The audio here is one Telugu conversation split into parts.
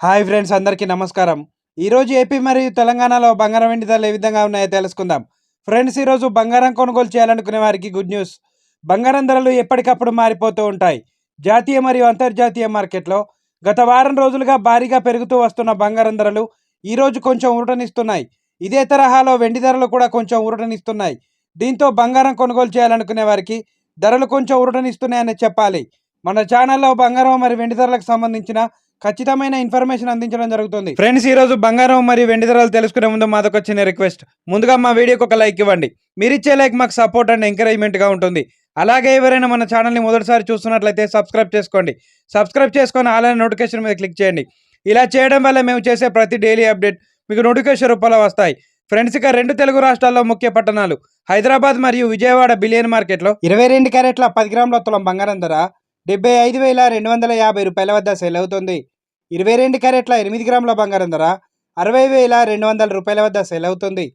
హాయ్ ఫ్రెండ్స్, అందరికీ నమస్కారం. ఈరోజు ఏపీ మరియు తెలంగాణలో బంగారం వెండి ధరలు ఏ విధంగా ఉన్నాయో తెలుసుకుందాం. ఫ్రెండ్స్, ఈరోజు బంగారం కొనుగోలు చేయాలనుకునే వారికి గుడ్ న్యూస్. బంగారం ధరలు ఎప్పటికప్పుడు మారిపోతూ ఉంటాయి. జాతీయ మరియు అంతర్జాతీయ మార్కెట్లో గత వారం రోజులుగా భారీగా పెరుగుతూ వస్తున్న బంగారం ధరలు ఈరోజు కొంచెం ఊరటనిస్తున్నాయి. ఇదే తరహాలో వెండి ధరలు కూడా కొంచెం ఊరటనిస్తున్నాయి. దీంతో బంగారం కొనుగోలు చేయాలనుకునే వారికి ధరలు కొంచెం ఊరటనిస్తున్నాయని చెప్పాలి. మన ఛానల్లో బంగారం మరియు వెండి ధరలకు సంబంధించిన ఖచ్చితమైన ఇన్ఫర్మేషన్ అందించడం జరుగుతుంది. ఫ్రెండ్స్, ఈ రోజు బంగారం మరియు వెండి ధరలు తెలుసుకునే ముందు మాదొక చిన్న రిక్వెస్ట్. ముందుగా మా వీడియోకి ఒక లైక్ ఇవ్వండి. మీరు ఇచ్చే లైక్ మాకు సపోర్ట్ అండ్ ఎంకరేజ్మెంట్ గా ఉంటుంది. అలాగే ఎవరైనా మన ఛానల్ని మొదటిసారి చూస్తున్నట్లయితే సబ్స్క్రైబ్ చేసుకోండి. సబ్స్క్రైబ్ చేసుకొని ఆన్లైన్ నోటిఫికేషన్ మీద క్లిక్ చేయండి. ఇలా చేయడం వల్ల మేము చేసే ప్రతి డైలీ అప్డేట్ మీకు నోటిఫికేషన్ రూపంలో వస్తాయి. ఫ్రెండ్స్, ఇక రెండు తెలుగు రాష్ట్రాల్లో ముఖ్య పట్టణాలు హైదరాబాద్ మరియు విజయవాడ బిలియన్ మార్కెట్లో 22 క్యారెట్ల 10 గ్రాముల తులం బంగారం ధర 75,250 రూపాయల వద్ద సేల్ అవుతుంది. 22 క్యారెట్ల 8 గ్రాముల బంగారం ధర 60,200 రూపాయల వద్ద సేల్ అవుతుంది.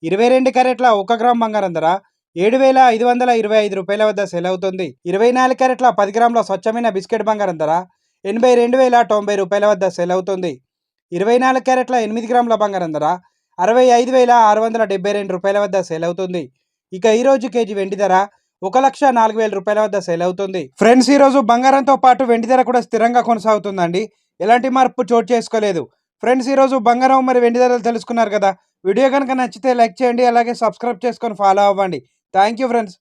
22 క్యారెట్ల 1 గ్రామ్ బంగారం ధర 7,525 రూపాయల వద్ద సేల్ అవుతుంది. 24 క్యారెట్ల 10 గ్రాముల స్వచ్ఛమైన బిస్కెట్ బంగారం ధర 82,090 రూపాయల వద్ద సేల్ అవుతుంది. 24 క్యారెట్ల 8 గ్రాముల బంగారం ధర 65,672 రూపాయల వద్ద సేల్ అవుతుంది. ఇక ఈరోజు కేజీ వెండి ధర 1,04,000 రూపాయల వద్ద సేల్ అవుతుంది. ఫ్రెండ్స్, ఈరోజు బంగారంతో పాటు వెండి ధర కూడా స్థిరంగా కొనసాగుతుందండి. ఎలాంటి మార్పు చోటు చేసుకోలేదు. ఫ్రెండ్స్, ఈరోజు బంగారం మరి వెండి ధరలు తెలుసుకున్నారు కదా. వీడియో కనుక నచ్చితే లైక్ చేయండి. అలాగే సబ్స్క్రైబ్ చేసుకొని ఫాలో అవ్వండి. Thank you friends.